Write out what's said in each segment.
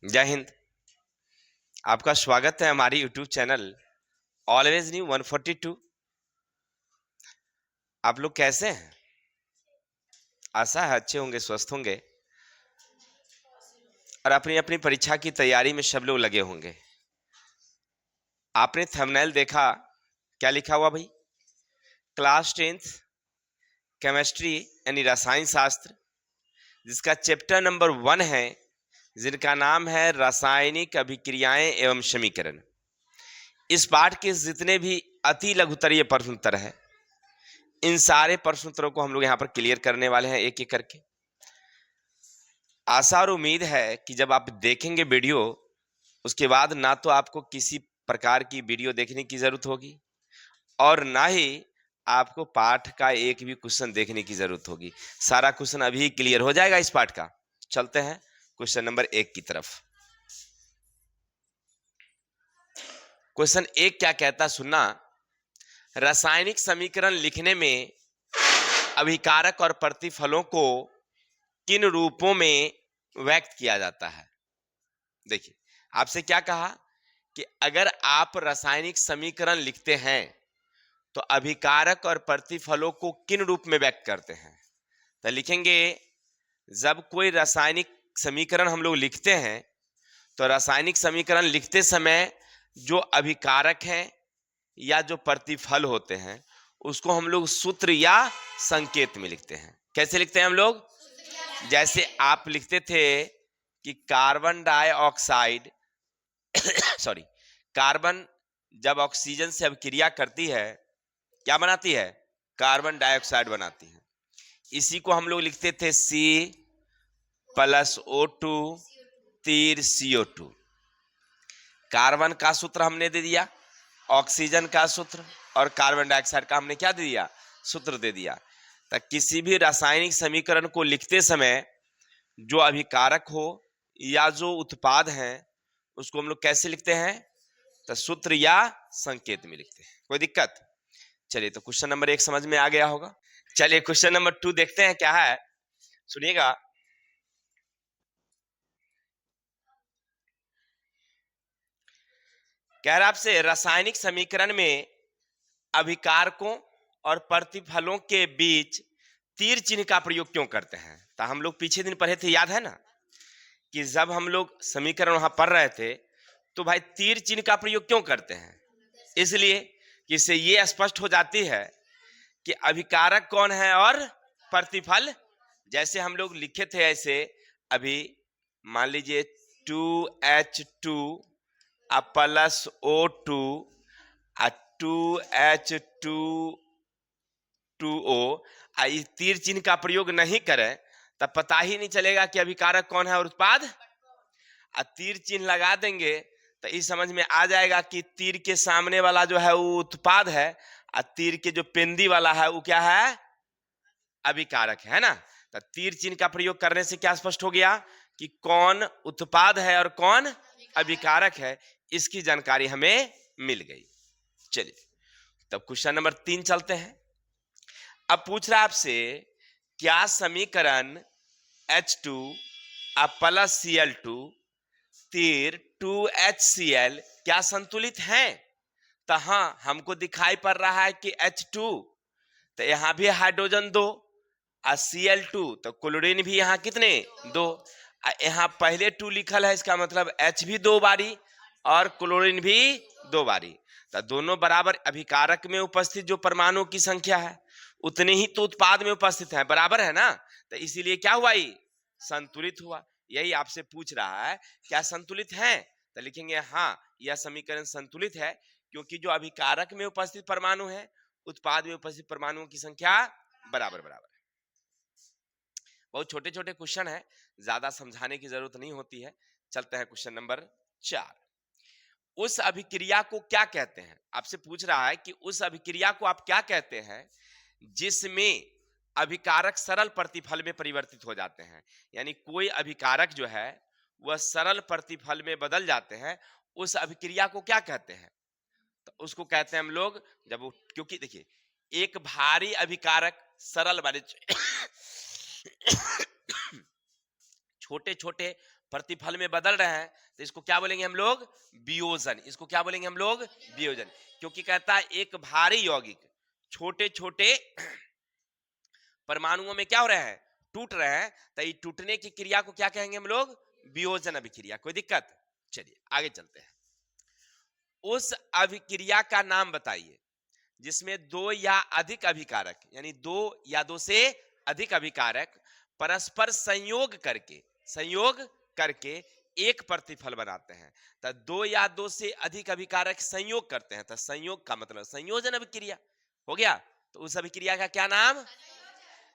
जय हिंद। आपका स्वागत है हमारी यूट्यूब चैनल ऑलवेज न्यू 142। आप लोग कैसे हैं? आशा है अच्छे होंगे, स्वस्थ होंगे और अपनी अपनी परीक्षा की तैयारी में सब लोग लगे होंगे। आपने थंबनेल देखा, क्या लिखा हुआ भाई? क्लास 10th केमिस्ट्री यानी रसायन शास्त्र, जिसका चैप्टर नंबर 1 है, जिनका नाम है रासायनिक अभिक्रियाएं एवं समीकरण। इस पाठ के जितने भी अति लघुतरीय प्रश्न उत्तर है, इन सारे प्रश्न उत्तरों को हम लोग यहाँ पर क्लियर करने वाले हैं एक एक करके। आशा और उम्मीद है कि जब आप देखेंगे वीडियो, उसके बाद ना तो आपको किसी प्रकार की वीडियो देखने की जरूरत होगी और ना ही आपको पाठ का एक भी क्वेश्चन देखने की जरूरत होगी। सारा क्वेश्चन अभी क्लियर हो जाएगा इस पाठ का। चलते हैं क्वेश्चन नंबर 1 की तरफ। क्वेश्चन 1 क्या कहता, सुनना। रासायनिक समीकरण लिखने में अभिकारक और प्रतिफलों को किन रूपों में व्यक्त किया जाता है? देखिए, आपसे क्या कहा कि अगर आप रासायनिक समीकरण लिखते हैं तो अभिकारक और प्रतिफलों को किन रूप में व्यक्त करते हैं? तो लिखेंगे, जब कोई रासायनिक समीकरण हम लोग लिखते हैं तो रासायनिक समीकरण लिखते समय जो अभिकारक हैं या जो प्रतिफल होते हैं उसको हम लोग सूत्र या संकेत में लिखते हैं। कैसे लिखते हैं हम लोग? जैसे आप लिखते थे कि कार्बन डाइऑक्साइड सॉरी, कार्बन जब ऑक्सीजन से अभिक्रिया करती है क्या बनाती है? कार्बन डाइऑक्साइड बनाती है। इसी को हम लोग लिखते थे C+O2 तीर CO2। कार्बन का सूत्र हमने दे दिया, ऑक्सीजन का सूत्र और कार्बन डाइऑक्साइड का हमने क्या दे दिया? सूत्र दे दिया। तो किसी भी रासायनिक समीकरण को लिखते समय जो अभिकारक हो या जो उत्पाद हैं उसको हम लोग कैसे लिखते हैं? तो सूत्र या संकेत में लिखते हैं। कोई दिक्कत? चलिए, तो क्वेश्चन नंबर 1 समझ में आ गया होगा। चलिए क्वेश्चन नंबर 2 देखते हैं क्या है, सुनिएगा। कह रहा आपसे, रासायनिक समीकरण में अभिकारकों और प्रतिफलों के बीच तीर चिन्ह का प्रयोग क्यों करते हैं? तो हम लोग पीछे दिन पढ़े थे, याद है ना, कि जब हम लोग समीकरण वहां पढ़ रहे थे तो भाई तीर चिन्ह का प्रयोग क्यों करते हैं? इसलिए कि इससे ये स्पष्ट हो जाती है कि अभिकारक कौन है और प्रतिफल। जैसे हम लोग लिखे थे ऐसे, अभी मान लीजिए 2H2 प्लस O2 2H2O, तीर चिन्ह का प्रयोग नहीं करें तब पता ही नहीं चलेगा कि अभिकारक कौन है और उत्पाद। तीर चिन्ह लगा देंगे तो इस समझ में आ जाएगा कि तीर के सामने वाला जो है वो उत्पाद है और तीर के जो पेंदी वाला है वो क्या है? अभिकारक है ना। तो तीर चिन्ह का प्रयोग करने से क्या स्पष्ट हो गया कि कौन उत्पाद है और कौन अभिकारक है, इसकी जानकारी हमें मिल गई। चलिए, तब क्वेश्चन नंबर 3 चलते हैं। अब पूछ रहा है आपसे, क्या समीकरण H2 प्लस Cl2 तीर 2HCl क्या संतुलित हैं? तो हाँ, हमको दिखाई पड़ रहा है कि H2 तो यहां भी हाइड्रोजन 2 और Cl2 तो क्लोरीन भी यहाँ कितने? 2। यहाँ पहले 2 लिखल है, इसका मतलब H भी 2 बारी और क्लोरीन भी 2 बारी। तो दोनों बराबर अभिकारक में उपस्थित जो परमाणु की संख्या है उतने ही तो उत्पाद में उपस्थित है, बराबर है ना। तो इसीलिए क्या हुआ? ये संतुलित हुआ। यही आपसे पूछ रहा है, क्या संतुलित है? तो लिखेंगे हाँ, यह समीकरण संतुलित है क्योंकि जो अभिकारक में उपस्थित परमाणु है उत्पाद में उपस्थित परमाणुओं की संख्या बराबर बराबर है। बहुत छोटे छोटे क्वेश्चन है, ज्यादा समझाने की जरूरत नहीं होती है। चलते हैं क्वेश्चन नंबर 4। उस अभिक्रिया को क्या कहते हैं? आपसे पूछ रहा है कि उस अभिक्रिया को आप क्या कहते हैं जिसमें अभिकारक सरल प्रतिफल में परिवर्तित हो जाते हैं। यानी कोई अभिकारक जो है वह सरल प्रतिफल में बदल जाते हैं, उस अभिक्रिया को क्या कहते हैं? तो उसको कहते हैं हम लोग, जब वो, क्योंकि देखिए एक भारी अभिकारक सरल वाले छोटे छोटे प्रतिफल में बदल रहे हैं, तो इसको क्या बोलेंगे हम लोग? वियोजन। इसको क्या बोलेंगे हम लोग? वियोजन। क्योंकि कहता है एक भारी यौगिक छोटे छोटे परमाणुओं में क्या हो रहे हैं? टूट रहे हैं, तो ये टूटने की क्रिया को क्या कहेंगे हम लोग? वियोजन अभिक्रिया। कोई दिक्कत? चलिए आगे चलते हैं। उस अभिक्रिया का नाम बताइए जिसमें दो या अधिक अभिकारक, यानी दो या दो से अधिक अभिकारक परस्पर संयोग करके एक प्रतिफल बनाते हैं। तो दो या दो से अधिक अभिकारक संयोग करते हैं, तो संयोग का मतलब संयोजन अभिक्रिया हो गया। तो उस अभिक्रिया का क्या नाम?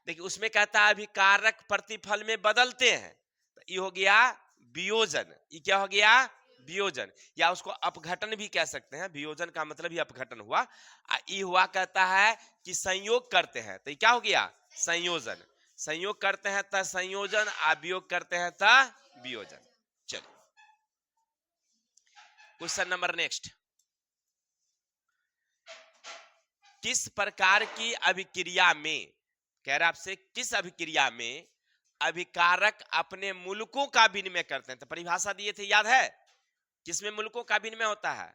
देखिए उसमें कहता है अभिकारक प्रतिफल में बदलते हैं, तो ये हो गया वियोजन। ये क्या हो गया? वियोजन, या उसको अपघटन भी कह सकते हैं। वियोजन का मतलब ही अपघटन हुआ। ये हुआ कहता है कि संयोग करते हैं, तो ये क्या हो गया? संयोजन। संयोग करते हैं तो संयोजन, वियोग करते हैं तो वियोजन। चलिए क्वेश्चन नंबर नेक्स्ट। किस प्रकार की अभिक्रिया में, कह रहा आपसे किस अभिक्रिया में अभिकारक अपने मूलकों का विनिमय करते हैं? तो परिभाषा दिए थे, याद है? किसमें मूलकों का विनिमय होता है?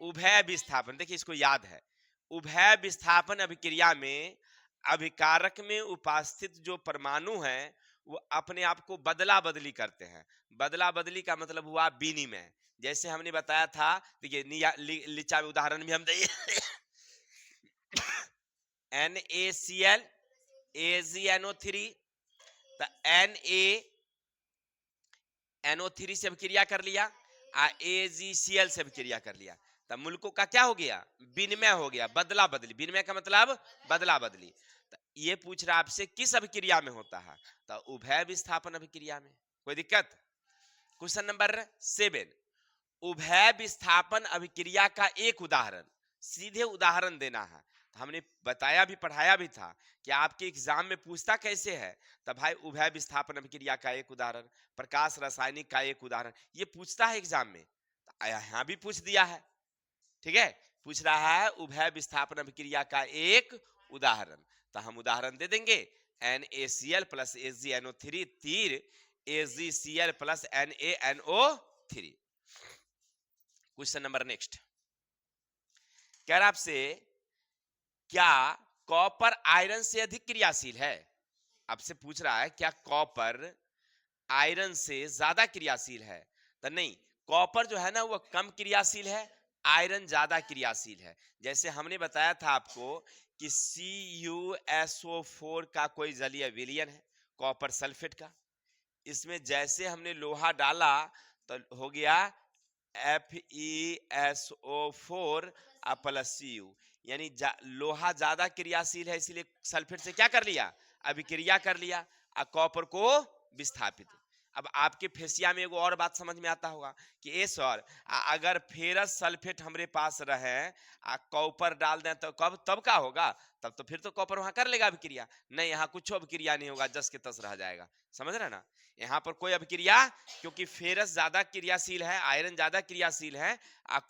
उभय विस्थापन। देखिए इसको याद है। उभय विस्थापन अभिक्रिया में अभिकारक में उपस्थित जो परमाणु हैं वो अपने आप को बदला बदली करते हैं। बदला बदली का मतलब हुआ विनिमय। जैसे हमने बताया था, देखिए लीचा में उदाहरण भी हम देंगे। NaCl AgNO3, तो NaNO3 से अभिक्रिया कर लिया, AgCl से अभिक्रिया कर लिया, तब मूलकों का क्या हो गया? विनिमय हो गया, बदला बदली। विनिमय का मतलब बदला बदली। तो ये पूछ रहा आपसे किस अभिक्रिया में होता है? तो उभय विस्थापन अभिक्रिया में। कोई दिक्कत? Question number 7। उभय विस्थापन अभिक्रिया का एक उदाहरण, सीधे उदाहरण देना है। तो हमने बताया भी, पढ़ाया भी था कि आपके एग्जाम में पूछता कैसे है। तब भाई उभय विस्थापन अभिक्रिया का एक उदाहरण, प्रकाश रासायनिक का एक उदाहरण, ये पूछता है एग्जाम में। तो यहाँ भी पूछ दिया है, ठीक है। पूछ रहा है उभय विस्थापन अभिक्रिया का एक उदाहरण, तो हम उदाहरण दे देंगे। NaCl प्लस AgNO3 तीर AgCl plus NaNO3। Question number next. कह रहा आपसे क्या कॉपर आयरन से अधिक क्रियाशील है? आपसे पूछ रहा है क्या कॉपर आयरन से ज्यादा क्रियाशील है? तो नहीं, कॉपर जो है ना वो कम क्रियाशील है, आयरन ज्यादा क्रियाशील है। जैसे हमने बताया था आपको कि CuSO4 का कोई जलीय विलयन है कॉपर सल्फेट का। इसमें जैसे हमने लोहा डाला तो हो गया FeSO4 प्लस Cu, यानी लोहा ज्यादा क्रियाशील है, इसीलिए सल्फेट से क्या कर लिया? अभिक्रिया कर लिया, कॉपर को विस्थापित। अब आपके फेसिया में एगो और बात समझ में आता होगा कि ए सर अगर फेरस सल्फेट हमरे पास रहे कॉपर डाल दें तो कब तब का होगा? तब तो फिर तो कॉपर वहां कर लेगा अभिक्रिया। नहीं, यहाँ कुछ अभिक्रिया नहीं होगा, जस के तस रह जाएगा। समझ रहे ना? यहाँ पर कोई अभिक्रिया, क्योंकि फेरस ज्यादा क्रियाशील है, आयरन ज्यादा क्रियाशील है,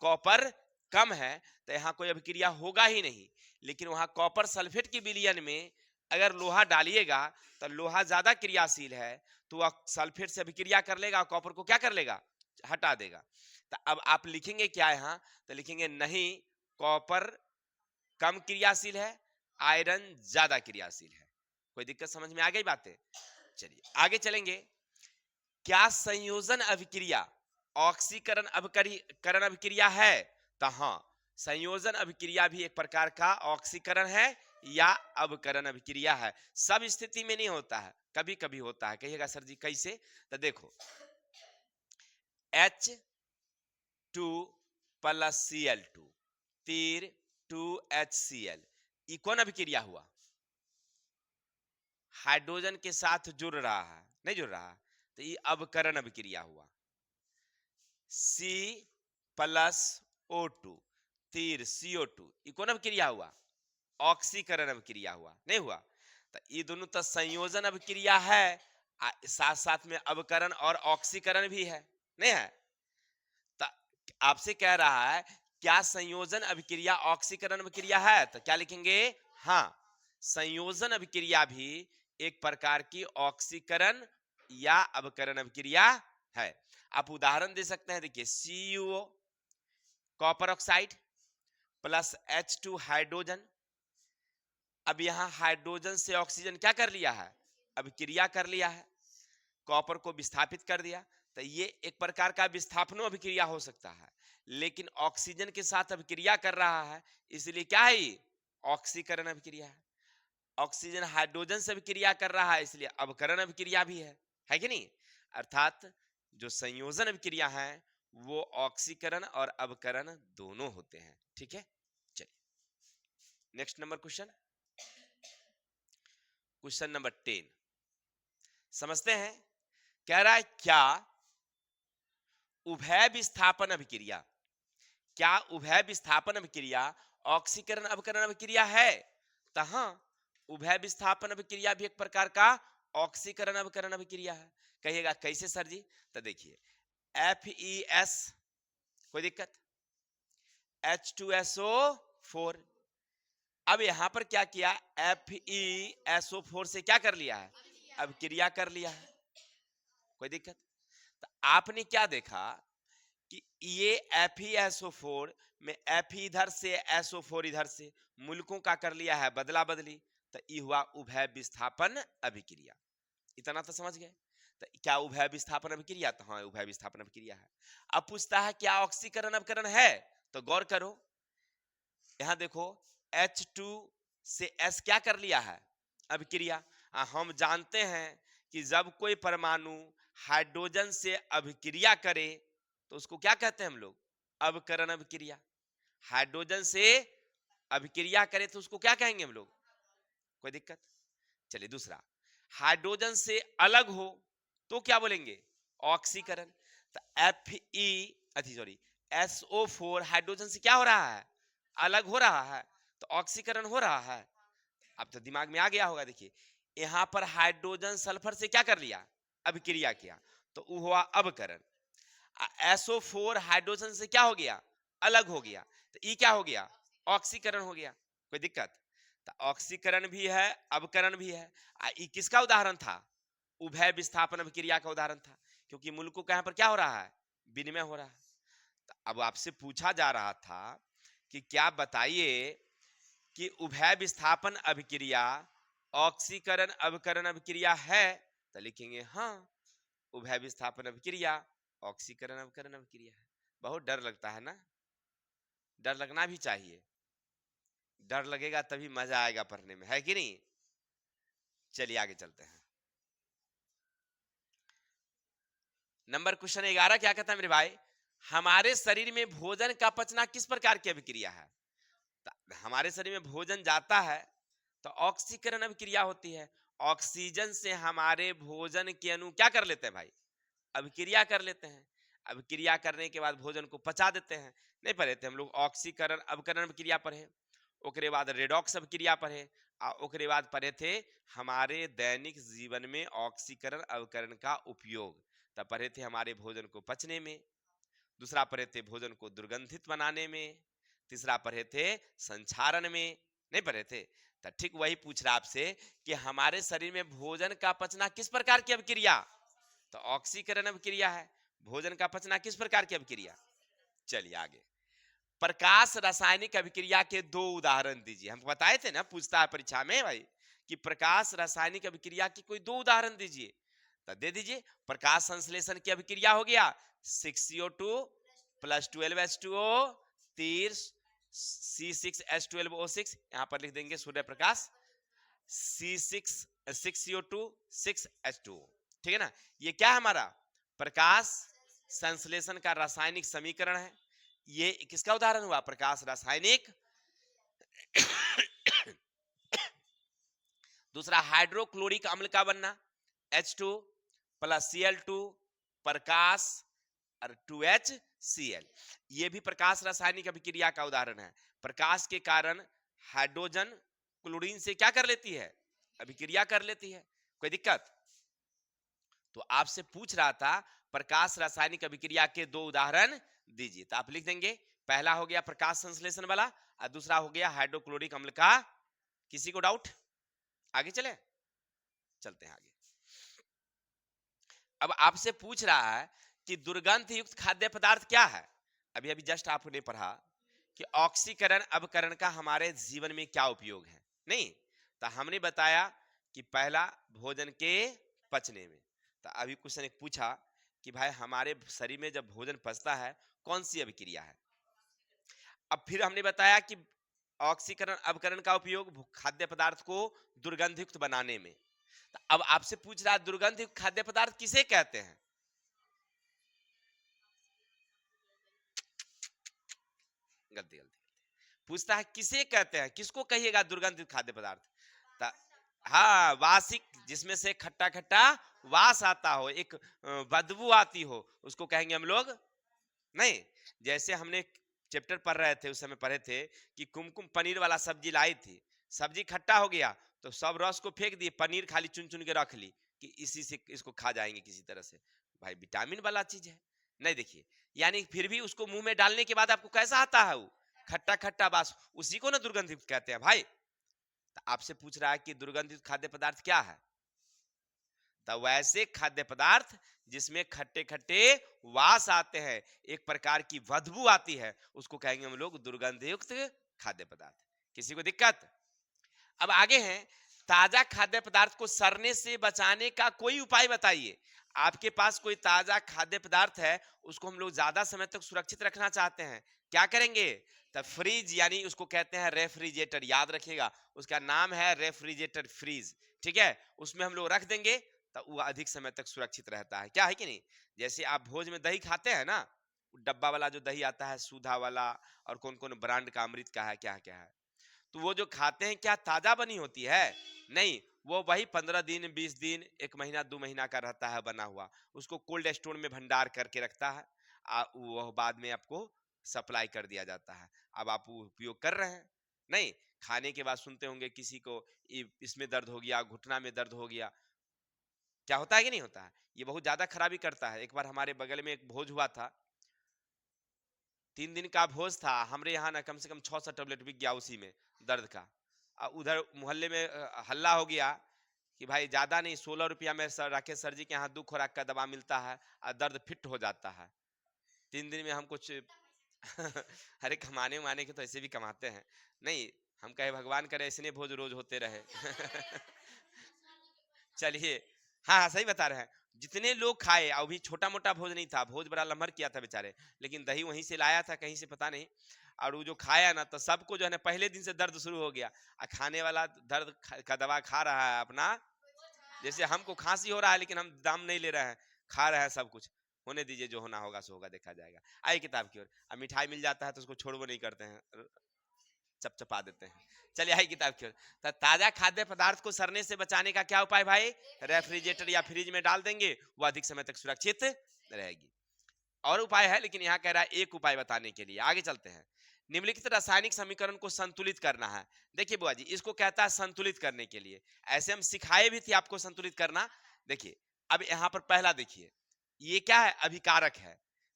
कॉपर कम है, तो यहाँ कोई अभिक्रिया होगा ही नहीं। लेकिन वहां कॉपर सल्फेट की विलयन में अगर लोहा डालिएगा तो लोहा ज्यादा क्रियाशील है, तो वह सल्फेट से अभिक्रिया कर लेगा, कॉपर को क्या कर लेगा? हटा देगा। तो अब आप लिखेंगे क्या यहाँ? तो लिखेंगे नहीं, कॉपर कम क्रियाशील है, आयरन ज्यादा क्रियाशील है। कोई दिक्कत समझ में आ गई बातें? चलिए आगे चलेंगे। क्या संयोजन अभिक्रिया ऑक्सीकरण अभिकरण अभिक्रिया है? तो हाँ, संयोजन अभिक्रिया भी एक प्रकार का ऑक्सीकरण है या अवकरण अभिक्रिया है। सब स्थिति में नहीं होता है, कभी कभी होता है। कहिएगा सर जी कैसे? तो देखो H2 प्लस Cl2 तीर 2HCl, ये कौन अभिक्रिया हुआ? हाइड्रोजन के साथ जुड़ रहा है, नहीं जुड़ रहा, तो ये अवकरण अभिक्रिया हुआ। C प्लस O2 तीर CO2, ये कौन अभिक्रिया हुआ? ऑक्सीकरण अभिक्रिया हुआ, नहीं हुआ? तो ये दोनों तो संयोजन अभिक्रिया है, साथ साथ में अवकरण और ऑक्सीकरण भी है, नहीं है? तो आपसे कह रहा है क्या संयोजन अभिक्रिया ऑक्सीकरण अभिक्रिया है? तो क्या लिखेंगे? हाँ, संयोजन अभिक्रिया भी एक प्रकार की ऑक्सीकरण या अवकरण अभिक्रिया है। आप उदाहरण दे सकते हैं, देखिए CuO copper oxide plus H2 hydrogen. अब यहां हाइड्रोजन से ऑक्सीजन क्या कर लिया है, अभिक्रिया कर लिया है, कॉपर को विस्थापित कर दिया। तो ये एक प्रकार का विस्थापनो अभिक्रिया हो सकता है, लेकिन ऑक्सीजन के साथ अभिक्रिया कर रहा है, इसलिए क्या है ये ऑक्सीकरण अभिक्रिया है। ऑक्सीजन हाइड्रोजन से अभिक्रिया कर रहा है, इसलिए अवकरण अभिक्रिया भी है कि नहीं। अर्थात जो संयोजन अभिक्रिया है वो ऑक्सीकरण और अवकरण दोनों होते हैं। ठीक है, चलिए next number question, question number 10 समझते हैं। कह रहा है क्या उभय विस्थापन अभिक्रिया, क्या उभय विस्थापन अभिक्रिया ऑक्सीकरण अवकरण अभिक्रिया है। तो हाँ, उभय विस्थापन अभिक्रिया भी एक प्रकार का ऑक्सीकरण अवकरण अभिक्रिया है। कहिएगा कैसे सर जी, तो देखिए FeS कोई दिक्कत, H2SO4। अब यहां पर क्या किया, FeSO4 से क्या कर लिया है, अभिक्रिया कर लिया है, कोई दिक्कत। तो आपने क्या देखा कि ये FeSO4 में Fe इधर से SO4 इधर से मुल्कों का कर लिया है बदला बदली, तो ये हुआ उभय विस्थापन अभिक्रिया। इतना तो समझ गए। तो क्या उभय विस्थापन अभिक्रिया, तो हाँ उभय विस्थापन अभिक्रिया है। अब पूछता है क्या ऑक्सीकरण अवकरण है, तो गौर करो यहां देखो H2 से S क्या कर लिया है, अभिक्रिया। हम जानते हैं कि जब कोई परमाणु हाइड्रोजन से अभिक्रिया करे तो उसको क्या कहते हैं हम लोग, अवकरण अभिक्रिया। हाइड्रोजन से अभिक्रिया करे तो उसको क्या कहेंगे हम लोग, कोई दिक्कत। चलिए दूसरा, हाइड्रोजन से अलग हो तो क्या बोलेंगे, ऑक्सीकरण। तो SO4 हाइड्रोजन से क्या हो रहा है, अलग हो रहा है, तो ऑक्सीकरण हो रहा है। अब तो दिमाग में आ गया होगा। देखिए यहां पर हाइड्रोजन सल्फर से क्या कर लिया, अभिक्रिया किया, तो वो हुआ अवकरण। SO4 हाइड्रोजन से क्या हो गया, अलग हो गया, तो ये क्या हो गया, ऑक्सीकरण हो गया, कोई दिक्कत। तो ऑक्सीकरण भी है अवकरण भी है। ये किसका उदाहरण था, उभय विस्थापन अभिक्रिया का उदाहरण था, क्योंकि मुल्कों का यहां पर क्या हो रहा है, विनिमय हो रहा है। तो अब आपसे पूछा जा रहा था कि क्या बताइए कि उभय विस्थापन अभिक्रिया ऑक्सीकरण अवकरण अभिक्रिया है, तो लिखेंगे हाँ उभय विस्थापन अभिक्रिया ऑक्सीकरण अवकरण अभिक्रिया है। बहुत डर लगता है ना, डर लगना भी चाहिए, डर लगेगा तभी मजा आएगा पढ़ने में, है कि नहीं। चलिए आगे चलते हैं। नंबर क्वेश्चन 11 क्या कहता है मेरे भाई, हमारे शरीर में भोजन का पचना किस प्रकार की अभिक्रिया है। तो हमारे शरीर में भोजन जाता है तो ऑक्सीकरण अभिक्रिया होती है। ऑक्सीजन से हमारे भोजन के अणु क्या कर लेते हैं भाई, अभिक्रिया कर लेते हैं। अभिक्रिया करने के बाद भोजन को पचा देते हैं। नहीं पढ़े थे हम लोग ऑक्सीकरण अवकरण अभिक्रिया पढ़े, ओकरे बाद रेडॉक्स अभिक्रिया पढ़े, ओकरे बाद पढ़े थे हमारे दैनिक जीवन में ऑक्सीकरण अवकरण का उपयोग। तब पढ़े थे हमारे भोजन को पचने में, दूसरा पढ़े थे भोजन को दुर्गंधित बनाने में, तीसरा पढ़े थे संचारण में। नहीं पढ़े थे। तो ठीक वही पूछ रहा आपसे कि हमारे शरीर में भोजन का पचना किस प्रकार की अभिक्रिया, तो ऑक्सीकरण अभिक्रिया है। भोजन का पचना किस प्रकार की अभिक्रिया। चलिए आगे, प्रकाश रासायनिक अभिक्रिया के दो उदाहरण दीजिए। हम बताए थे ना, पूछता है परीक्षा में भाई कि प्रकाश रासायनिक अभिक्रिया की कोई दो उदाहरण दीजिए, तो दे दीजिए। प्रकाश संश्लेषण की अभिक्रिया हो गया 6CO2 प्लस 12H2O तीर C6H12O6, यहां पर लिख देंगे सूर्य प्रकाश C6CO2 6H2O, ठीक है ना। ये क्या है हमारा प्रकाश संश्लेषण का रासायनिक समीकरण है। ये किसका उदाहरण हुआ, प्रकाश रासायनिक। दूसरा हाइड्रोक्लोरिक अम्ल का बनना H2 प्लस Cl2 प्रकाश और 2HCl, ये भी प्रकाश रासायनिक अभिक्रिया का उदाहरण है। प्रकाश के कारण हाइड्रोजन क्लोरीन से क्या कर लेती है, अभिक्रिया कर लेती है, कोई दिक्कत। तो आपसे पूछ रहा था प्रकाश रासायनिक अभिक्रिया के दो उदाहरण दीजिए, तो आप लिख देंगे पहला हो गया प्रकाश संश्लेषण वाला और दूसरा हो गया हाइड्रोक्लोरिक अम्ल का। किसी को डाउट, आगे चले, चलते हैं आगे। अब आपसे पूछ रहा है कि दुर्गंध युक्त खाद्य पदार्थ क्या है। अभी अभी जस्ट आपने पढ़ा कि ऑक्सीकरण अवकरण का हमारे जीवन में क्या उपयोग है, नहीं? तो हमने बताया कि पहला भोजन के पचने में। तो अभी क्वेश्चन एक पूछा कि भाई हमारे शरीर में जब भोजन पचता है कौन सी अभिक्रिया है। अब फिर हमने बताया कि ऑक्सीकरण अवकरण का उपयोग खाद्य पदार्थ को दुर्गंधयुक्त बनाने में। तो अब आपसे पूछ रहा है दुर्गंधयुक्त खाद्य पदार्थ किसे कहते हैं। गलती गलती पूछता है किसे कहते हैं, किसको कहिएगा दुर्गंधित खाद्य पदार्थ। हाँ, वासिक, जिसमें से खट्टा खट्टा वास आता हो, एक बदबू आती हो, उसको कहेंगे हम लोग। नहीं, जैसे हमने चैप्टर पढ़ रहे थे उस समय पढ़े थे कि कुमकुम पनीर वाला सब्जी लाई थी, सब्जी खट्टा हो गया तो सब रस को फेंक दिए, पनीर खाली चुन चुन के रख ली कि इसी से इसको खा जाएंगे किसी तरह से। भाई विटामिन वाला चीज है। नहीं देखिए, यानी फिर भी उसको मुंह में डालने के बाद आपको कैसा आता है वो खट्टा खट्टा बास, उसी को ना दुर्गंधित कहते हैं भाई। तो आपसे पूछ रहा है कि दुर्गंधित खाद्य पदार्थ क्या है। तो वैसे खाद्य पदार्थ जिसमें खट्टे खट्टे वास आते हैं, एक प्रकार की बदबू आती है, उसको कहेंगे हम लोग दुर्गंधयुक्त खाद्य पदार्थ। किसी को दिक्कत। अब आगे हैं, ताजा खाद्य पदार्थ को सड़ने से बचाने का कोई उपाय बताइए। आपके पास कोई ताजा खाद्य पदार्थ है, उसको हम लोग ज्यादा समय तक सुरक्षित रखना चाहते हैं, क्या करेंगे। तो फ्रीज, यानी उसको कहते हैं रेफ्रिजरेटर, याद रखिएगा उसका नाम है रेफ्रिजरेटर फ्रीज। ठीक है, उसमें हम लोग रख देंगे तो वो अधिक समय तक सुरक्षित रहता है, क्या है कि नहीं। जैसे आप भोज में दही खाते हैं ना, डब्बा वाला जो दही आता है सुधा वाला, और कौन कौन ब्रांड का, अमृत का है, क्या है क्या है, तो वो जो खाते हैं क्या ताजा बनी होती है। नहीं, वो वही 15 दिन 20 दिन 1 महीना 2 महीना का रहता है बना हुआ, उसको कोल्ड स्टोर में भंडार करके रखता है, वह बाद में आपको सप्लाई कर दिया जाता है। अब आप वो उपयोग कर रहे हैं। नहीं, खाने के बाद सुनते होंगे किसी को इसमें दर्द हो गया, घुटना में दर्द हो गया, क्या होता है कि नहीं होता है। ये बहुत ज्यादा खराबी करता है। एक बार हमारे बगल में एक भोज हुआ था, 3 दिन का भोज था, हमारे यहाँ ना कम से कम 600 टेबलेट बिक गया उसी में दर्द का। उधर मोहल्ले में हल्ला हो गया कि भाई ज्यादा नहीं, 16 रुपया में सर राकेश सर जी के यहाँ 2 खुराक का दवा मिलता है और दर्द फिट हो जाता है। 3 दिन में हम कुछ अरे कमाने उमाने के तो ऐसे भी कमाते हैं। नहीं, हम कहे भगवान करे ऐसे भोज रोज होते रहे। चलिए, हाँ हाँ सही बता रहे हैं। जितने लोग खाए, अभी छोटा मोटा भोज नहीं था, भोज बड़ा लम्हर किया था बेचारे, लेकिन दही वहीं से लाया था कहीं से पता नहीं। और वो जो खाया ना, तो सबको जो है ना पहले दिन से दर्द शुरू हो गया। खाने वाला दर्द का दवा खा रहा है अपना, जैसे हमको खांसी हो रहा है लेकिन हम दाम नहीं ले रहे हैं, खा रहे हैं सब कुछ। होने दीजिए, जो होना होगा सो होगा, देखा जाएगा। आइए किताब की ओर। अब मिठाई मिल जाता है तो उसको छोड़ो नहीं करते हैं, चपचपा देते हैं। चलिए आइए किताब की ओर। तो ताजा खाद्य पदार्थ को सड़ने से बचाने का क्या उपाय भाई, रेफ्रिजरेटर या फ्रिज में डाल देंगे, वो अधिक समय तक सुरक्षित रहेगी। और उपाय है, लेकिन यहाँ कह रहा है एक उपाय बताने के लिए। आगे चलते हैं। निम्नलिखित रासायनिक समीकरण को संतुलित करना है। देखिए बुआ जी, इसको कहता है संतुलित करने के लिए। ऐसे हम सिखाए भी थे आपको संतुलित करना। देखिए, अब यहाँ पर पहला देखिए, ये क्या है, अभिकारक है।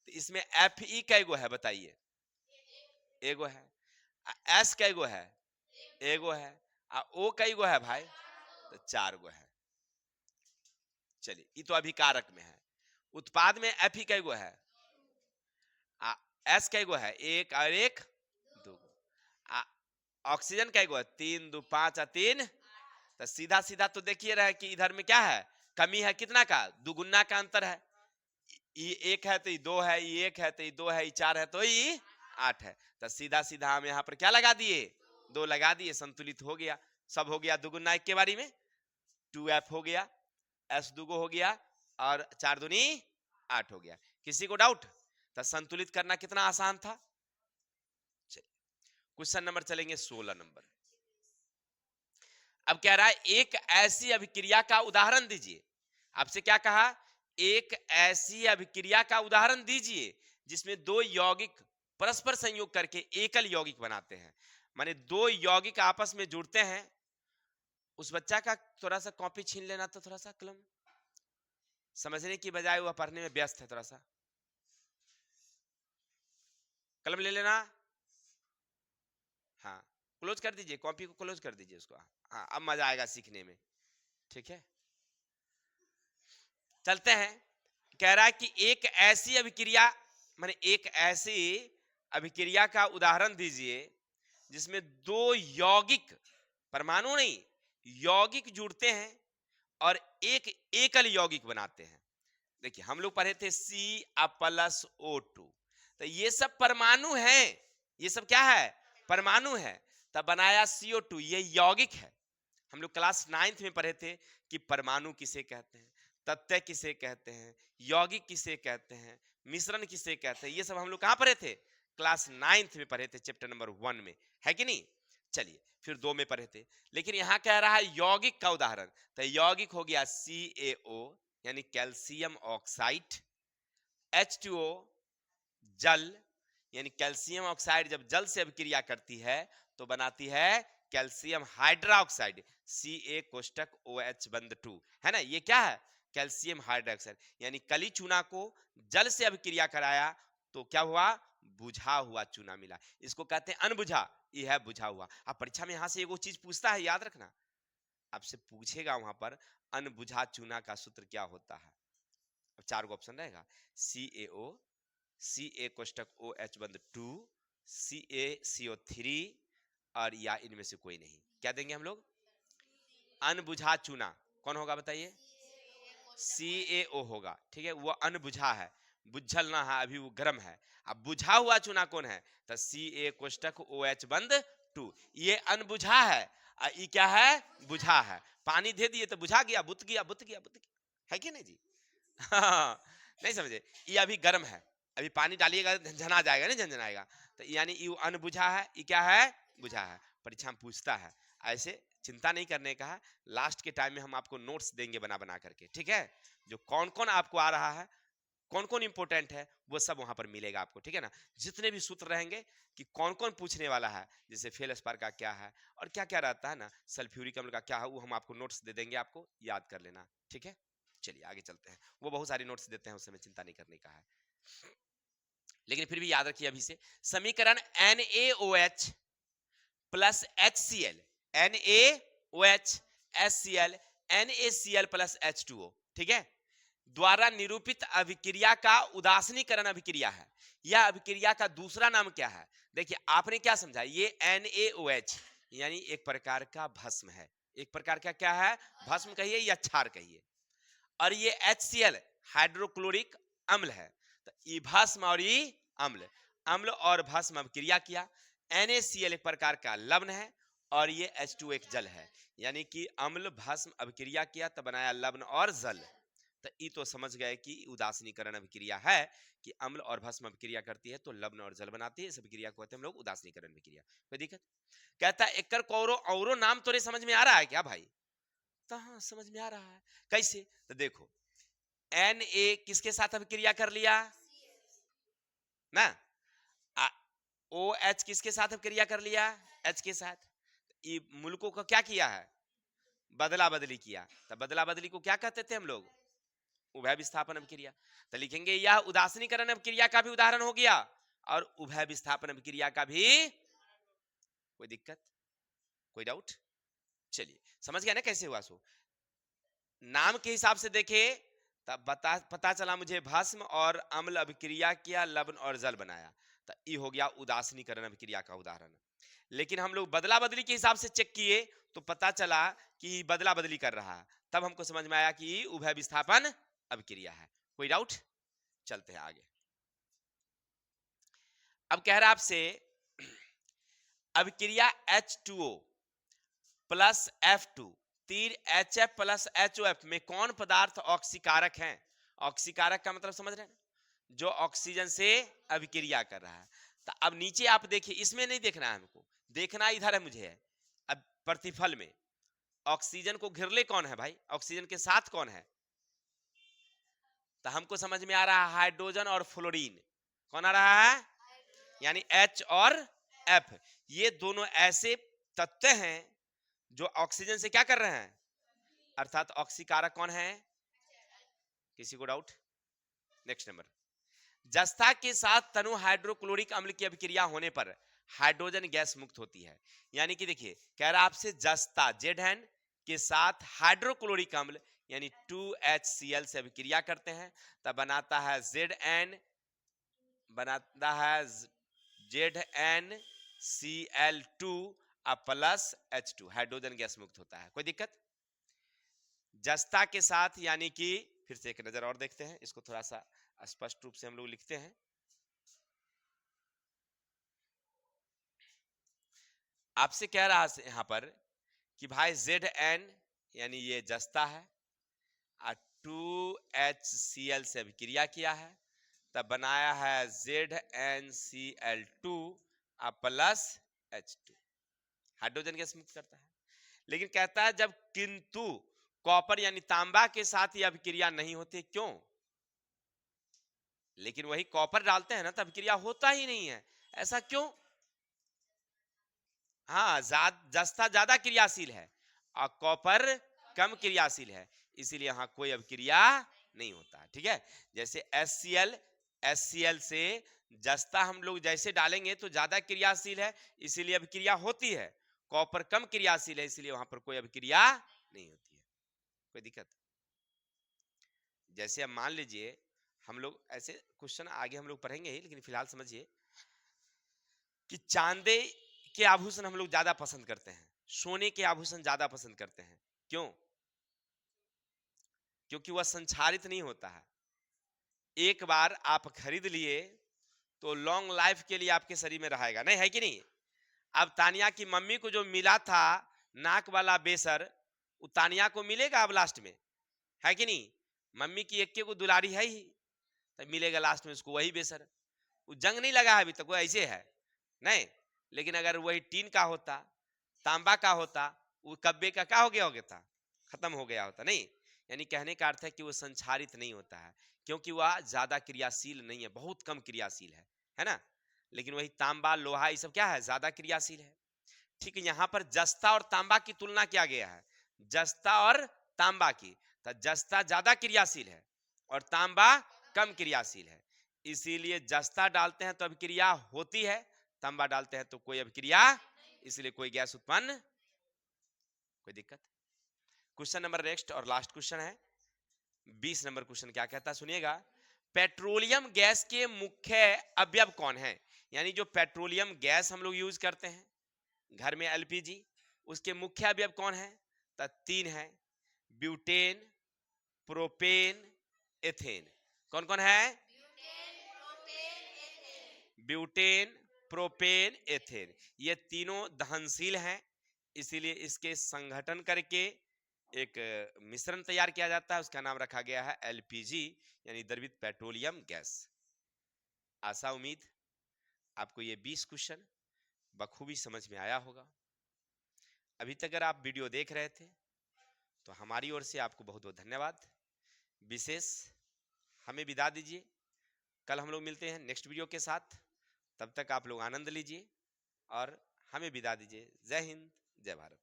तो इसमें एफ ई कैगो है बताइए, एगो है। एस कैगो है, एगो है। ओ कैगो है भाई, तो 4 गो है। चलिए, ये तो अभिकारक में है। उत्पाद में एफ ई कैगो है, एस कैगो है, 1 और 1 2 गो। ऑक्सीजन कैगो है, 3 2 5 और 3। तो सीधा सीधा तो देखिए रहे कि इधर में क्या है, कमी है, कितना का, दुगुना का अंतर है। ये 1 है तो ये 2 है, ये 1 है तो ये 2 है, ये 4 है तो ये 8 है। तो सीधा सीधा हम यहाँ पर क्या लगा दिए, 2 लगा दिए, संतुलित हो गया। सब हो गया दुगुना 1 के बारी में, 2F हो गया, एस 2 हो गया, और 4 दूनी 8 हो गया। किसी को डाउट। तो संतुलित करना कितना आसान था। चलिए क्वेश्चन नंबर चलेंगे 16 नंबर। अब कह रहा है एक ऐसी अभिक्रिया का उदाहरण दीजिए। आपसे क्या कहा, एक ऐसी अभिक्रिया का उदाहरण दीजिए जिसमें 2 यौगिक परस्पर संयोग करके एकल यौगिक बनाते हैं। माने 2 यौगिक आपस में जुड़ते हैं। उस बच्चा का थोड़ा सा कॉपी छीन लेना, तो थोड़ा सा कलम, समझने की बजाय वह पढ़ने में व्यस्त है, थोड़ा सा कलम ले लेना। हाँ, क्लोज कर दीजिए, कॉपी को क्लोज कर दीजिए उसको। हाँ, अब मजा आएगा सीखने में। ठीक है, चलते हैं। कह रहा है कि एक ऐसी अभिक्रिया, माने एक ऐसी अभिक्रिया का उदाहरण दीजिए जिसमें दो यौगिक, परमाणु नहीं, यौगिक जुड़ते हैं और एक एकल यौगिक बनाते हैं। देखिए हम लोग पढ़े थे C+O2, तो ये सब परमाणु हैं, ये सब क्या है, परमाणु है। तब बनाया CO2, ये यौगिक है। हम लोग क्लास 9th में पढ़े थे कि परमाणु किसे कहते हैं, तत्व किसे कहते हैं, यौगिक किसे कहते हैं, मिश्रण किसे कहते हैं, ये सब हम लोग कहां पढ़े थे, क्लास 9th में पढ़े थे, चैप्टर नंबर 1 में, है कि नहीं। चलिए फिर 2 में पढ़े थे, लेकिन यहां कह रहा है यौगिक का उदाहरण। तो यौगिक हो गया CaO यानी कैल्शियम ऑक्साइड, H2O जल, यानी कैल्शियम ऑक्साइड जब जल से अभिक्रिया करती है तो बनाती है कैल्शियम हाइड्रोक्साइड, Ca कोष्टक OH बंद 2, है ना। ये क्या है, कैल्शियम हाइड्रोक्साइड। यानी कली चूना को जल से अभिक्रिया कराया तो क्या हुआ, बुझा हुआ चूना मिला। इसको कहते हैं अनबुझा, ये है बुझा हुआ। अब परीक्षा में यहां से एगो चीज पूछता है, याद रखना, आपसे पूछेगा वहां पर अनबुझा चूना का सूत्र क्या होता है। अब 4 ऑप्शन रहेगा, CaO, Ca कोष्टक OH बंद 2, CaCO3 और या इनमें से कोई नहीं। क्या देंगे हम लोग, अनबुझा चूना कौन होगा बताइए, CaO होगा, ठीक है। वो अनबुझा है, बुझल ना है, अभी वो गर्म है। अब बुझा हुआ चूना कौन है, तो Ca कोष्टक OH बंद 2, ये अनबुझा है। ये क्या है, बुझा है। पानी दे दिए तो बुझा गया, बुत गया, बुत गया, बुत गया, है कि नहीं जी। नहीं समझे, ये अभी गर्म है, अभी पानी डालिएगा झंझना जाएगा, नहीं झंझनाएगा। तो यानी ये अनबुझा है, ये क्या है, बुझा है। परीक्षा में पूछता है, ऐसे चिंता नहीं करने का है। लास्ट के टाइम में हम आपको नोट्स देंगे बना बना करके, ठीक है। जो कौन कौन आपको आ रहा है, कौन कौन इंपोर्टेंट है, वो सब वहां पर मिलेगा आपको, ठीक है ना। जितने भी सूत्र रहेंगे कि कौन कौन पूछने वाला है, जैसे फेल्सपार का क्या है और क्या क्या रहता है ना, सल्फ्यूरिक अम्ल का क्या है, वो हम आपको नोट्स दे देंगे, आपको याद कर लेना, ठीक है। चलिए आगे चलते हैं, वो बहुत सारी नोट्स देते हैं, उस समय चिंता नहीं करने का है, लेकिन फिर भी याद रखिए अभी से। समीकरण NaOH plus HCl, NaOH HCl, NaCl plus H2O, ठीक है, द्वारा निरूपित अभिक्रिया का उदासीनीकरण अभिक्रिया है। यह अभिक्रिया का दूसरा नाम क्या है। देखिए आपने क्या समझा, ये NaOH यानी एक प्रकार का भस्म है, एक प्रकार का क्या है, भस्म कहिए या क्षार कहिए, और ये HCl हाइड्रोक्लोरिक अम्ल है। तो ये भस्म और ये अम्ल, अम्ल और भस्म अभिक्रिया किया। NaCl एक प्रकार का लवण है और ये H2 एक जल है, यानी कि अम्ल भस्म अभिक्रिया किया तो बनाया लवण और जल। तो ये तो समझ गए कि उदासीनीकरण अभिक्रिया है, कि अम्ल और भस्म अभिक्रिया करती है तो लवण और जल बनाती है, इस अभिक्रिया को कहते हैं हम लोग उदासीनीकरण अभिक्रिया। कोई दिक्कत, कहता है एकर कौरो औरो नाम तोरे समझ में आ रहा है क्या भाई, तो हाँ समझ में आ रहा है। कैसे, तो देखो Na किसके साथ अभिक्रिया कर लिया ना, OH किसके साथ अभिक्रिया कर लिया, H के साथ। ये मूलकों को क्या किया है, बदला बदली किया। तो बदला बदली को क्या कहते थे हम लोग, उभय विस्थापन अभिक्रिया। तो लिखेंगे यह उदासीनीकरण अभिक्रिया का भी उदाहरण हो गया और उभय विस्थापन अभिक्रिया का भी। कोई दिक्कत, कोई डाउट, चलिए समझ गया ना कैसे हुआ। सो नाम के हिसाब से देखे तब पता चला मुझे भस्म और अम्ल अभिक्रिया किया, लवण और जल बनाया, तो ये हो गया उदासीनीकरण अभिक्रिया का उदाहरण। लेकिन हम लोग बदला बदली के हिसाब से चेक किए तो पता चला कि बदला बदली कर रहा है, तब हमको समझ में आया कि उभय विस्थापन अभिक्रिया है। कोई डाउट, चलते हैं आगे। अब कह रहा आपसे अभिक्रिया H2O प्लस F2 तीर HF प्लस HOF में कौन पदार्थ ऑक्सीकारक है। ऑक्सीकारक का मतलब समझ रहे हैं, जो ऑक्सीजन से अभिक्रिया कर रहा है। तो अब नीचे आप देखिए, इसमें नहीं देखना है हमको, देखना इधर है मुझे है। अब प्रतिफल में ऑक्सीजन को घेरले कौन है भाई, ऑक्सीजन के साथ कौन है, तो हमको समझ में आ रहा है हाइड्रोजन और फ्लोरीन। कौन आ रहा है, यानी H और F, ये दोनों ऐसे तत्व हैं जो ऑक्सीजन से क्या कर रहे हैं, अर्थात ऑक्सीकारक कौन है, किसी को डाउट। नेक्स्ट नंबर, जस्ता के साथ तनु हाइड्रोक्लोरिक अम्ल की अभिक्रिया होने पर हाइड्रोजन गैस मुक्त होती है। यानी कि देखिए कह रहा आपसे जस्ता जेड के साथ हाइड्रोक्लोरिक अम्ल यानी 2HCl से अभिक्रिया करते हैं, तब बनाता है Zn, बनाता है ZnCl2 plus H2, hydrogen gas मुक्त होता है। कोई दिक्कत? जस्ता के साथ, यानी कि फिर से एक नजर और देखते हैं, इसको थोड़ा सा स्पष्ट रूप से हम लोग लिखते हैं। आपसे कह रहा है यहां पर कि भाई Zn यानी ये जस्ता है, 2HCl से अभिक्रिया किया है, तब बनाया है ZnCl2 plus H2, hydrogen gas मुक्त करता है। लेकिन कहता है जब किंतु कॉपर यानी तांबा के साथ ये अभिक्रिया नहीं होती, क्यों? लेकिन वही कॉपर डालते हैं ना, तब अभिक्रिया होता ही नहीं है, ऐसा क्यों? हाँ, जस्ता ज्यादा क्रियाशील है और कॉपर कम क्रियाशील है, इसीलिए यहाँ कोई अभिक्रिया नहीं होता है। ठीक है, जैसे HCl से जस्ता हम लोग जैसे डालेंगे तो ज्यादा क्रियाशील है, इसीलिए अभिक्रिया होती है। कॉपर कम क्रियाशील है, इसलिए वहां पर कोई अभिक्रिया नहीं होती है। कोई दिक्कत? जैसे अब मान लीजिए, हम लोग ऐसे क्वेश्चन आगे हम लोग पढ़ेंगे ही, लेकिन फिलहाल समझिए कि चांदी के आभूषण हम लोग ज्यादा पसंद करते हैं, सोने के आभूषण ज्यादा पसंद करते हैं, क्यों? क्योंकि वह संक्षारित नहीं होता है। एक बार आप खरीद लिए तो लॉन्ग लाइफ के लिए आपके शरीर में रहेगा, नहीं है कि नहीं? अब तानिया की मम्मी को जो मिला था नाक वाला बेसर, वो तानिया को मिलेगा अब लास्ट में, है कि नहीं? मम्मी की एक को दुलारी है ही, तो मिलेगा लास्ट में उसको वही बेसर। वो जंग नहीं लगा है अभी तक, वो ऐसे है नहीं। लेकिन अगर वही टीन का होता, तांबा का होता, वो कब्बे का क्या हो गया था, खत्म हो गया होता, नहीं? यानी कहने का अर्थ है कि वो संक्षारित नहीं होता है, क्योंकि वह ज्यादा क्रियाशील नहीं है, बहुत कम क्रियाशील है ना? लेकिन वही तांबा लोहा ये सब क्या है, ज्यादा क्रियाशील है। ठीक है, यहाँ पर जस्ता और तांबा की तुलना किया गया है, जस्ता और तांबा की। तो जस्ता ज्यादा क्रियाशील है और तांबा कम क्रियाशील है, इसीलिए जस्ता डालते हैं तो अभिक्रिया होती है, तांबा डालते हैं तो कोई अभिक्रिया, इसलिए कोई गैस उत्पन्न। कोई दिक्कत? क्वेश्चन नंबर नेक्स्ट और लास्ट क्वेश्चन है 20 नंबर क्वेश्चन। क्या कहता है सुनिएगा, पेट्रोलियम गैस के मुख्य अवयव कौन है? यानी जो पेट्रोलियम गैस हम लोग यूज करते हैं घर में एलपीजी, उसके मुख्य अवयव कौन है? तो 3 है, ब्यूटेन, प्रोपेन, एथेन। कौन कौन है? ब्यूटेन, प्रोपेन, एथेन, ये तीनों दहनशील हैं, इसीलिए इसके संघटन करके एक मिश्रण तैयार किया जाता है, उसका नाम रखा गया है एलपीजी, यानी द्रवित पेट्रोलियम गैस। आशा उम्मीद आपको ये 20 क्वेश्चन बखूबी समझ में आया होगा। अभी तक अगर आप वीडियो देख रहे थे तो हमारी ओर से आपको बहुत बहुत धन्यवाद। विशेष हमें विदा दीजिए, कल हम लोग मिलते हैं नेक्स्ट वीडियो के साथ, तब तक आप लोग आनंद लीजिए और हमें विदा दीजिए। जय हिंद, जय भारत।